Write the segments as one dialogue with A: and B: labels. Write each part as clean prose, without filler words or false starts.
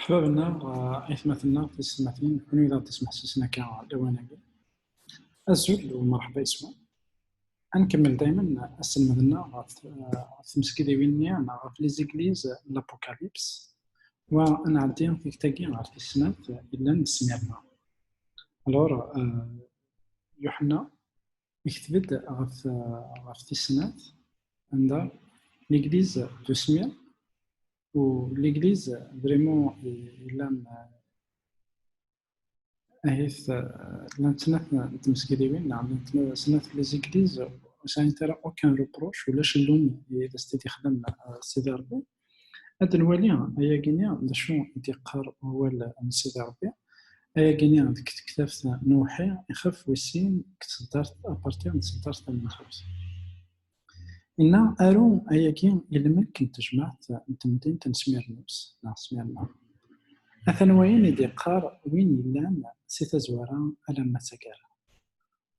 A: أحبابنا إثمثلنا في السماثين كونوا إذا تسمح سسنا كالأواناقي الزول ومرحبا يسوى أنكمل دائما السلمذنا في مسكيدي وينيا في لي زيكليز لابوكاليبس وأنا عدي في كتاكي في السنة إلا نسميرنا ألور يوحنا يكتبد في السنة عند ليكليز دو سمير و ليكليز فريمون إلا هيث لانتناث نتمسكيديوين نعم سنات لي زيكليز سان ترى اوكان روبروش ولاش اللوم اذا ستيتي خدم سيدي ربي هاد الوالي هي كينيا شنو يتيقار هو سيدي ربي هي كينيا ديك كتاف نوحي يخف ويسين كتصدرت ابارتير تصدرت المنخوص إن أرو هي كين يلمك تجمعت نتمدين تنسمير نوس نسميرنا مثلا وين يديقار وين يلان سي تزوارا ألم تسكر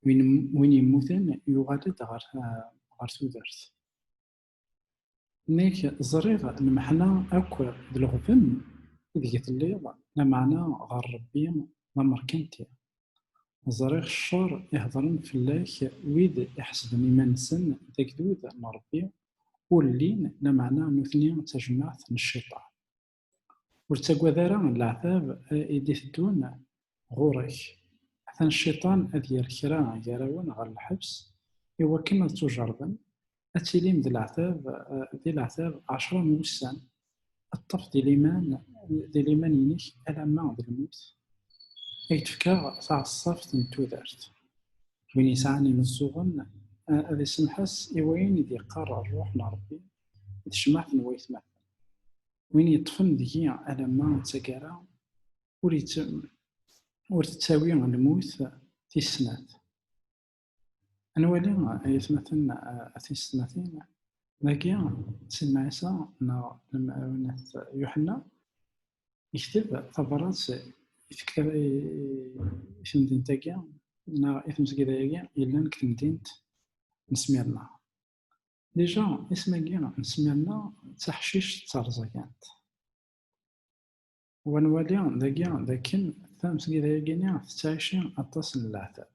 A: وين يموتن يغادد غار تودرت نيك زريغ المحنا أكو بالغفن إذ الليل لمعنا غار ربي ما مركنتي زريغ الشر يهضرن في الله ويد يحسبني منسن ذاك دود مربي واللين لمعنا نثني تجمعت الشيطان ورتقوى ذرا العذاب إدي تدون غورك حتى الشيطان أذ يركرا يراون على الحبس إوا كما تجربا أتيليم ذي العذاب 10 موسان الطف دي الإيمان ينيك ألما ذي الموت يتفكا تعصفت نتودرت وين يسعني مزوغن أذي سمحس إوين إذي قرر الروح لربي يتجمعت نويث مثلا وين يطفن ديكي ألما تسكرا ورتساوي الموت في السنات أنوالي يتمثلنا في السنتين لكن سيدنا عيسى لما يوحنا يكتب خبرات يكتب في مدينة تاكيا إثم سكيدايا إلا نكتب مدينة نسميرنا ديجا اسمها نسميرنا تحشيش تارزا كانت ونوالي ذاكن ثامس كذا يجينا تتعيشين أتصل العذاب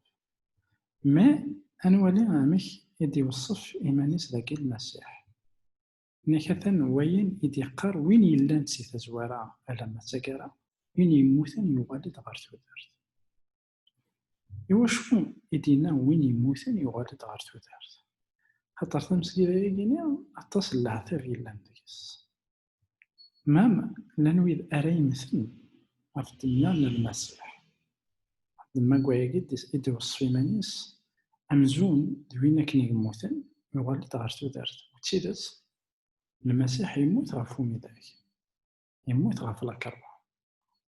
A: ما أنوالي عامش يدي وصف إيمانيس ذاك المسيح نكثن وين يدي قار وين يلان سي تزوارا ألما تسكرا وين يموتن يغالد غار تودرت إوا شنو يدينا وين يموتن يغالد غار تودرت خاطر ثامس كذا يجينا أتصل العذاب يلان ديكس مام لنويد أري مثل أفضلنا للمسيح لما قوي إدي وصف إيمانيس أمزون دوينا كني يموتن يغالد غار تودرت وتشيدس المسيح يموت غف وميداك يموت غف لاكربا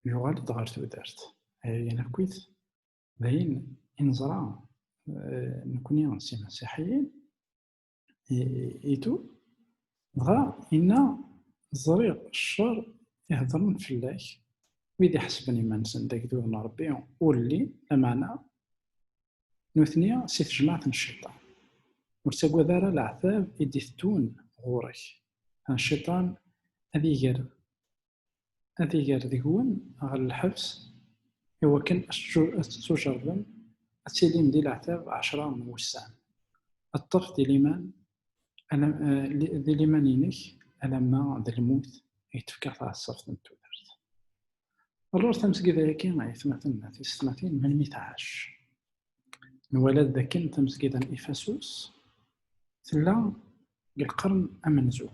A: يغالد غار تودرت هاي نكويت باين إنزرا نكوني نسي مسيحيين إيتو غا إنا زريق الشر يهضرن في الله ويدي حسبني منسن داك دون ربي واللي لمعنا نثنيا سي تجمعت الشيطان ورتقوى ذرا العذاب يدي ثتون غورك الشيطان هذي غير ذيكون على الحبس هو كان تجربا أتسليم دي العذاب 10 موسان الطف دي الإيمان ذي الإيمان ينك ألما ذي الموت يتفكر في الصف نتودرت الرور تمس كذا كيما يثمثلنا في السنتين من 100 نولد ذاكن تمس كذا إفسوس ثلا القرن أمنزو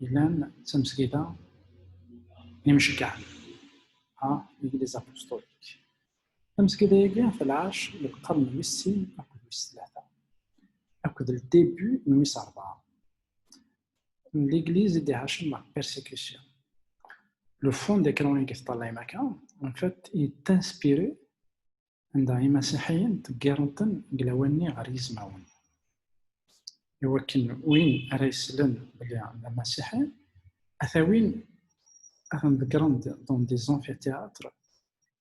A: إلان تمس كذا يمشكع إنجليز أبوستوليك تمس كذا يجي في العاش للقرن ويسين أكد ويس-3 أكد الديبيو نويس 4 l'Église est hachée par persécution. Le fond des chroniques طالعين en fait est inspiré عند المسيحيين تقارنتن قلاواني غير يسمعون يوكن وين ريسلن بلي المسيحيين أثاوين أثنذكرن دون دي زونفيتياتر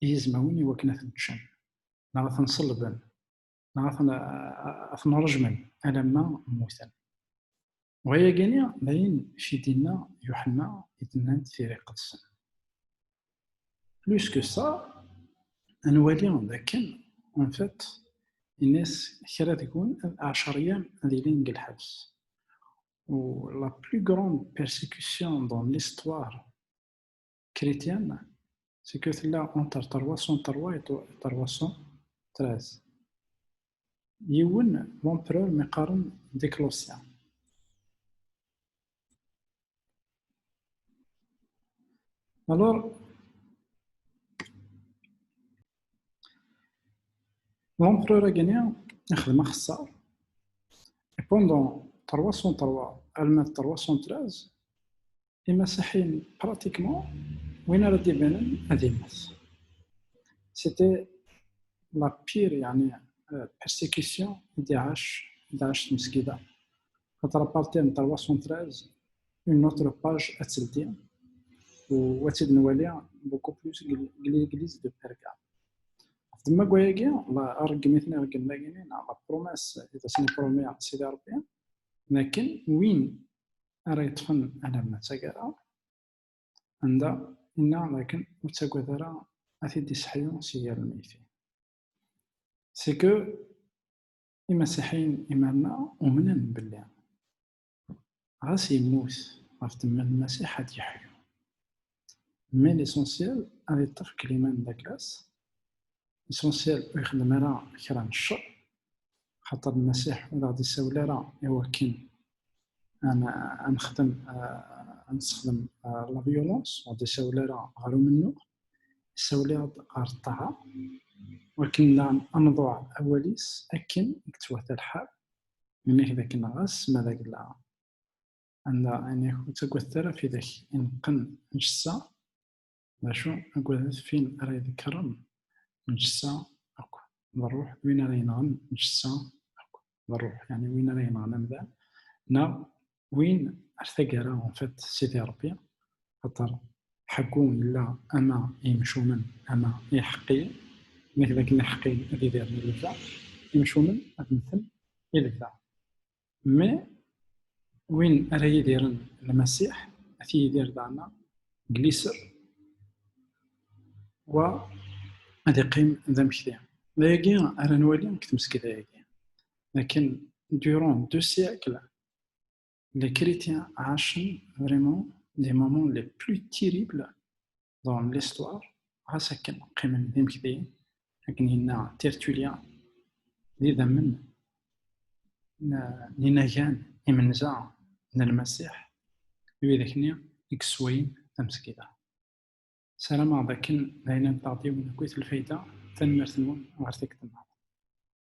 A: يسمعون يوكن أثنتشن نغاث نصلبن نغاث أثنرجمن ألما موثن وهي جانيا باين في دينا يوحنا يتنان ثيري قدسن بلوس كو سا نوليو داكن اون فيت الناس كرا تكون 10 أيام ذيلين الحبس. و la plus grande persécution dans l'histoire chrétienne, c'est que c'est là entre 303 et 313. يون l'empereur مقارن ديكلوسيان. Alors, l'empereur غانيا يخدم خسار. Et pendant 303 المات 313 المسيحيين pratiquement وين راه يبان هذه الناس. C'était la pire يعني persécution داعش المسكيدة. خاطر بارتي من 313 une autre page أتسلدي وتد نولي beaucoup plus l'église de Perga. تما كواياكي الله رقمتنا رقمنا لا بروميس إذا سني بروميا سيدي ربي، لكن وين راه يدفن على ما تاكرا عندها إنا لكن وتاكوثرا أثيدي صحيون سيار الميتين. سي كو المسيحيين إيماننا ومنن بالله غاس يموت غاف تما المسيح غادي يحيو. مي ليسونسيال غادي يطفك الإيمان داكلاس، ليسونسيال ويخدم راه كرا من الشر، خاطر المسيح ولا غادي يساولي راه إوا كاين أنا نخدم نستخدم لا فيولونس، غادي يساولي راه غارو منو يساولي غار الطاعة، ولكن لا نضوع أوليس أكن يكتوث الحال من إذا كنا غاس ماذا قلا عندها يعني تقوثر في ذاك إنقن نجسا باشو أقول فين راه يذكرن نجسا أكو نروح وين راه ينغن نجسا أكو نروح يعني وين راه ينغن مذا نا وين ارتقى راه فات سيدي ربي خاطر حكون لا أما يمشو من أما يحقي مثل كنا حقي اللي دار اللي ذا يمشو من مثل اللي ذا. مي وين راه يدير المسيح أثي يدير دعنا جليسر و غادي يقيم ذا مكثيا لايكي راه نولي كتمسكي لايكي. لكن durant 2 siècles les chrétiens عاشوا vraiment des moments les plus terribles dans l'histoire. غاسكن قيم ذا مكثي لكن هنا تيرتوليان لذا من لنجان إمنزا من المسيح ويذكني إكسوين تمسكيدا. سلام عليكم لأن تعطيون كويت الفايدة تنمرتنون وارتكتنا.